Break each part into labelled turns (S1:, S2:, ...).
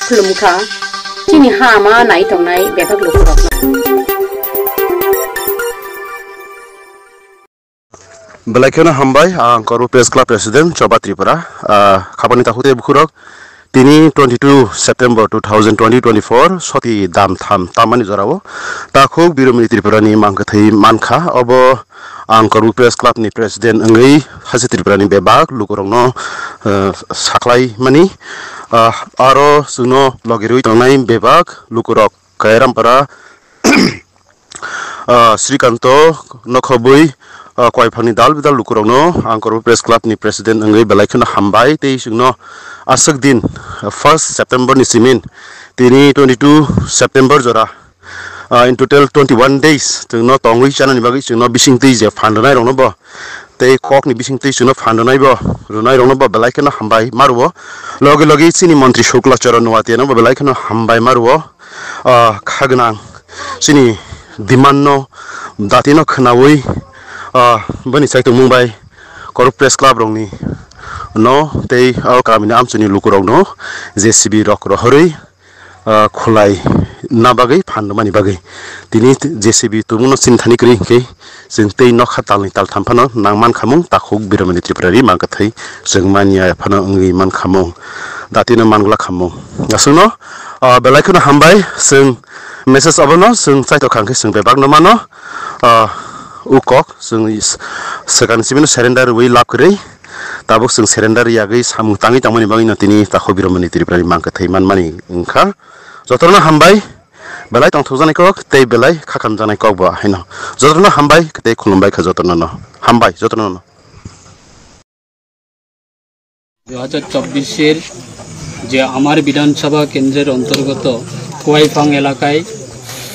S1: खुलुमखा चिनि हामा नाय तंनाय बेफाक लुखुरक
S2: बेलायखौनो हामबाय आं करू प्रेस क्लाब प्रेसिडेंट चबा त्रिपुरा खाबानि ताखुते बुखुरक तिनी 22 सेप्टेम्बर 2024 सती दाम थाम तामानि जरावो ताखु बिरोमनि त्रिपुरानि मांखथै मानखा अब आं करू प्रेस क्लाब नि प्रेसिडेंट अंगै हासे त्रिपुरानि बेबाक लुकुरंनो साख्लाय मानि आरो सुनो लगिरुइ तंनाय बेबाक लुकुरक कायरामपारा श्रीकांत नखबुई कयफानि दाल बिदाल लुकुरंनो आं करू प्रेस क्लाब नि प्रेसिडेंट अंगै बेलायखौनो हामबाय तै सुनो आसक दिन 1 सेप्टेम्बर नि सिमिन तिनी 22 सेप्टेम्बर जरा in total 21 days जोंनो तंगै जानानि बागै जोंनो बिसिंतै जे फाननाय रंनो बो तै कक नि बिसिंतै जोंनो फाननाय बो रुनाय रंनो बो बेलायखौनो हामबाय मारुवो लगे लगे सिनि मन्त्रि शुक्ला चरण नवातियानो बो बेलायखौनो हामबाय मारुवो खागनां सिनि दिमाननो दातिनो खनावै बनि साइतो मुंबाई करू प्रेस क्लाब रंनि no tei kamini amchuni lukurogno JCB rok rohorei khulai na bagai phandmani bagai tini JCB tumuno sinthani kri ke sintei nokha talni tal thamphano nangman khamung takhuk biromani tripurari mangkathai jengmania phano ngi man khamung datino mangla khamung gasuno belaikono hambai sing message abono sing saito khangke sing bebak no mano ukok sing sekan simino surrender wi lap krei tabuk sing surrender yagai samung tangi tangmani bangi natini takho biromani triprani mangkathai manmani ingkha jotorno hambai belai tang thujani kok tei belai khakam janai kok ba haino jotorno hambai tei khulumbai kha jotorno no hambai jotorno no
S3: 2024 এর যে আমার বিধানসভা কেন্দ্রের অন্তর্গত কোয়াইফাং এলাকায়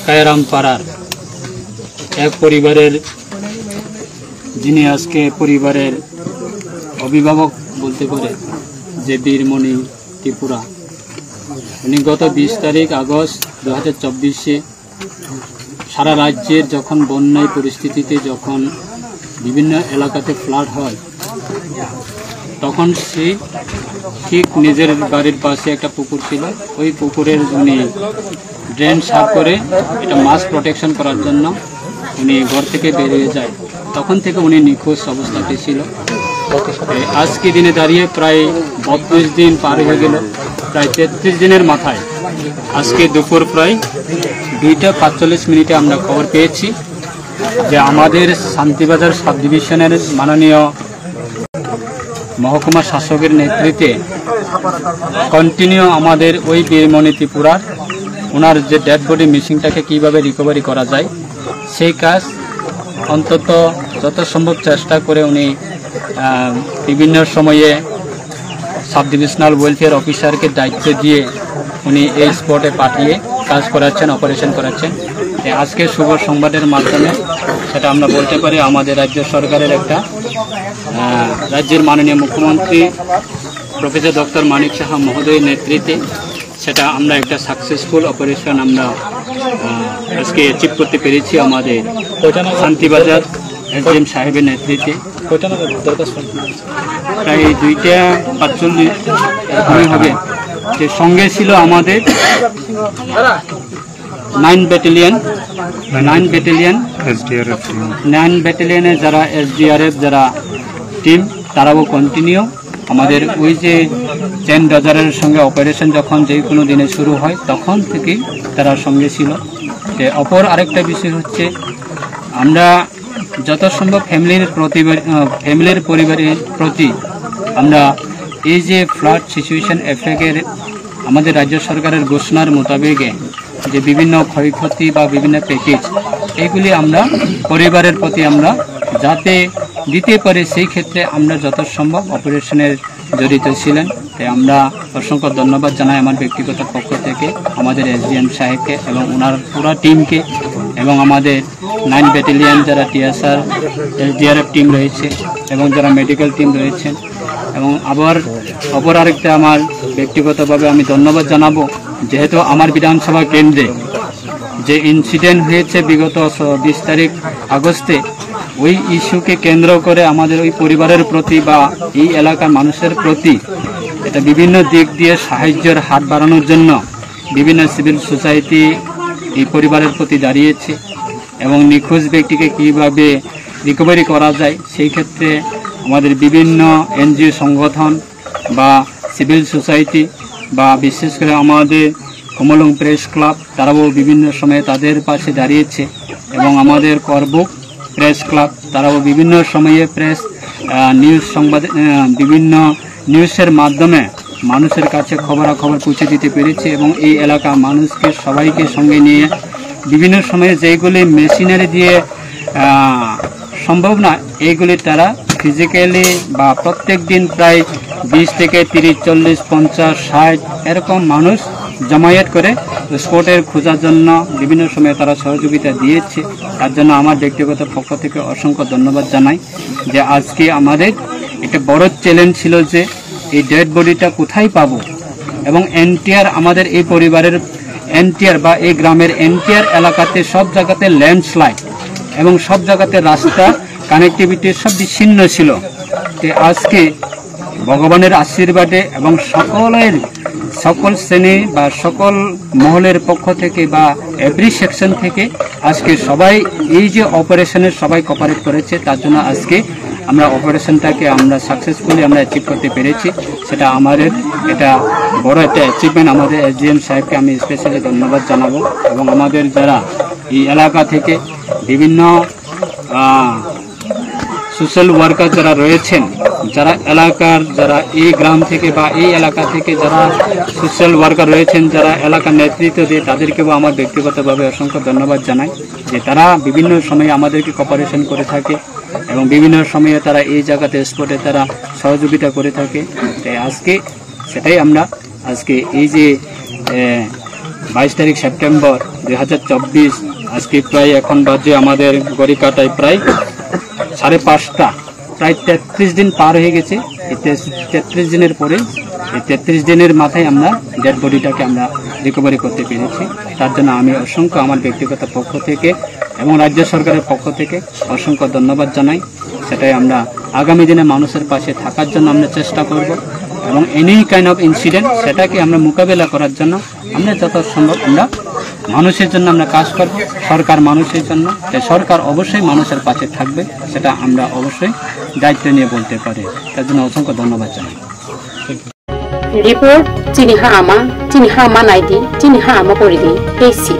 S3: কায়রাম পাড়ার এক পরিবারের যিনি আজকে পরিবারের অভিভাবক বলতে পারে যে বীরমণি ত্রিপুরা উনি গত 20 তারিখ আগস্ট 2024 সারা রাজ্যের যখন বন্যায় পরিস্থিতিতে যখন বিভিন্ন এলাকাতে ফ্লাড হয় তখন সে ঠিক নিজের বাড়ির পাশে একটা পুকুর ছিল ওই পুকুরের উনি ড্রেন সাফ করে এটা মাস প্রোটেকশন করার জন্য উনি ঘর থেকে বেরিয়ে যায় তখন থেকে উনি নিখোঁজ অবস্থাতে ছিল আজকে দিনে দাঁড়িয়ে প্রায় 32 দিন পার হয়ে গেল প্রায় 33 দিনের মাথায় আজকে দুপুর প্রায় 2:45 আমরা খবর পেয়েছি যে আমাদের শান্তিবাজার সাব ডিভিশনের মাননীয় মহকুমা শাসকের নেতৃত্বে কন্টিনিউ আমাদের ওই বীরমণি ত্রিপুরার ওনার যে ডেড বডি মিসিংটাকে কিভাবে রিকভারি করা যায় সেই কাজ অন্তত যত সম্ভব চেষ্টা করে উনি বিভিন্ন সময়ে সাব ডিভিশনাল ওয়েলফেয়ার অফিসারকে দায়িত্ব দিয়ে উনি এই স্পটে পাঠিয়ে কাজ করাচ্ছেন অপারেশন করাচ্ছেন আজকে শুভ সংবাদের মাধ্যমে সেটা আমরা বলতে পারি আমাদের রাজ্য সরকারের একটা রাজ্যের মাননীয় মুখ্যমন্ত্রী প্রফেসর ডক্টর মানিক সাহা মহোদয়ের নেতৃত্বে সেটা আমরা একটা সাকসেসফুল অপারেশন আমরা আজকে অ্যাচিভ করতে পেরেছি আমাদের শান্তিবাজার এসডিএম সাহেবের নেতৃত্বে প্রায় 2:45 হবে যে সঙ্গে ছিল আমাদের 9 ব্যাটালিয়নের যারা SDRF যারা টিম তারাও কন্টিনিউ আমাদের ওই যে চেন ডজারের সঙ্গে অপারেশন যখন যে কোনো দিনে শুরু হয় তখন থেকেই তারা সঙ্গে ছিল যে অপর আরেকটা বিষয় হচ্ছে আমরা যত সম্ভব ফ্যামিলির পরিবারের প্রতি আমরা এই যে ফ্লাড সিচুয়েশন এফেক্টের আমাদের রাজ্য সরকারের ঘোষণার মোতাবেক যে বিভিন্ন ক্ষয়ক্ষতি বা বিভিন্ন প্যাকেজ এগুলি আমরা পরিবারের প্রতি আমরা যাতে দিতে পারি সেই ক্ষেত্রে আমরা যত সম্ভব অপারেশনের জড়িত ছিলেন তাই আমরা অসংখ্য ধন্যবাদ জানাই আমার ব্যক্তিগত পক্ষ থেকে আমাদের SDM সাহেবকে এবং ওনার পুরো টিমকে এবং আমাদের 9 ব্যাটালিয়ন যারা TSR SDRF টিম রয়েছে এবং যারা মেডিকেল টিম রয়েছেন এবং আবার অপর আরেকটা আমার ব্যক্তিগতভাবে আমি ধন্যবাদ জানাবো যেহেতু আমার বিধানসভা কেন্দ্রে যে ইনসিডেন্ট হয়েছে বিগত 20 তারিখ আগস্টে ওই ইস্যুকে কেন্দ্র করে আমাদের ওই পরিবারের প্রতি বা এই এলাকার মানুষের প্রতি এটা বিভিন্ন দিক দিয়ে সাহায্যের হাত বাড়ানোর জন্য বিভিন্ন সিভিল সোসাইটি এই পরিবারের প্রতি দাঁড়িয়েছে এবং নিখোঁজ ব্যক্তিকে কীভাবে রিকভারি করা যায় সেই ক্ষেত্রে আমাদের বিভিন্ন এনজিও সংগঠন বা সিভিল সোসাইটি বা বিশেষ করে আমাদের কমলং প্রেস ক্লাব তারাও বিভিন্ন সময়ে তাদের পাশে দাঁড়িয়েছে এবং আমাদের করবুক প্রেস ক্লাব তারাও বিভিন্ন সময়ে প্রেস নিউজ সংবাদ বিভিন্ন নিউজের মাধ্যমে মানুষের কাছে খবরাখবর পৌঁছে দিতে পেরেছে এবং এই এলাকার মানুষকে সবাইকে সঙ্গে নিয়ে বিভিন্ন সময়ে যেগুলি মেশিনারি দিয়ে সম্ভব না এইগুলি তারা ফিজিক্যালি বা প্রত্যেক দিন প্রায় 20 থেকে 30, 40, 50, 60 এরকম মানুষ জমায়েত করে স্পটের খোঁজার জন্য বিভিন্ন সময়ে তারা সহযোগিতা দিয়েছে। তার জন্য আমার ব্যক্তিগত পক্ষ থেকে অসংখ্য ধন্যবাদ জানাই যে আজকে আমাদের একটা বড় চ্যালেঞ্জ ছিল যে এই ডেড বডিটা কোথায় পাবো এবং এনটিআর আমাদের এই পরিবারের এনটিআর বা এই গ্রামের এনটিআর এলাকাতে সব জায়গাতে ল্যান্ডস্লাইড এবং সব জায়গাতে রাস্তা কানেক্টিভিটি সব বিচ্ছিন্ন ছিল। তো আজকে ভগবানের আশীর্বাদে এবং সকল শ্রেণী বা সকল মহলের পক্ষ থেকে বা এভরি সেকশন থেকে আজকে সবাই এই যে অপারেশনের সবাই কোঅপারেট করেছে তার জন্য আজকে আমরা অপারেশনটাকে আমরা সাকসেসফুলি আমরা অ্যাচিভ করতে পেরেছি। সেটা আমাদের এটা বড় একটা অ্যাচিভমেন্ট। আমাদের এসডিএম সাহেবকে আমি স্পেশালি ধন্যবাদ জানাবো এবং আমাদের যারা এই এলাকা থেকে বিভিন্ন সোশ্যাল ওয়ার্কার যারা রয়েছেন যারা এলাকার যারা এই গ্রাম থেকে বা এই এলাকা থেকে যারা সোশ্যাল ওয়ার্কার রয়েছেন যারা এলাকার নেতৃত্ব দিয়ে তাদেরকেও আমার ব্যক্তিগতভাবে অসংখ্য ধন্যবাদ জানাই যে তারা বিভিন্ন সময়ে আমাদেরকে কোঅপারেশন করে থাকে এবং বিভিন্ন সময়ে তারা এই জায়গাতে স্পটে তারা সহযোগিতা করে থাকে। তাই আজকে সেটাই আমরা আজকে এই যে 22 তারিখ সেপ্টেম্বর 2024 আজকে প্রায় এখন বাজে আমাদের গড়িকাটায় প্রায় 5:30 প্রায় 33 দিন পার হয়ে গেছে। এই 33 দিনের পরে এই 33 দিনের মাথায় আমরা ডেড বডিটাকে আমরা রিকভারি করতে পেরেছি। তার জন্য আমি অসংখ্য আমার ব্যক্তিগত পক্ষ থেকে এবং রাজ্য সরকারের পক্ষ থেকে অসংখ্য ধন্যবাদ জানাই। সেটাই আমরা আগামী দিনে মানুষের পাশে থাকার জন্য আমরা চেষ্টা করব এবং এনি কাইন্ড অফ ইনসিডেন্ট সেটাকে আমরা মোকাবেলা করার জন্য আমরা যত সম্ভব আমরা মানুষের জন্য আমরা কাজ করব। সরকার মানুষের জন্য, তাই সরকার অবশ্যই মানুষের পাশে থাকবে সেটা আমরা অবশ্যই দায়িত্ব নিয়ে বলতে পারি। তার জন্য অসংখ্য ধন্যবাদ জানাই।
S1: রিপোর্ট চিনিহা আমা নাইদি চিনিহা আমা পরিদি পেসি।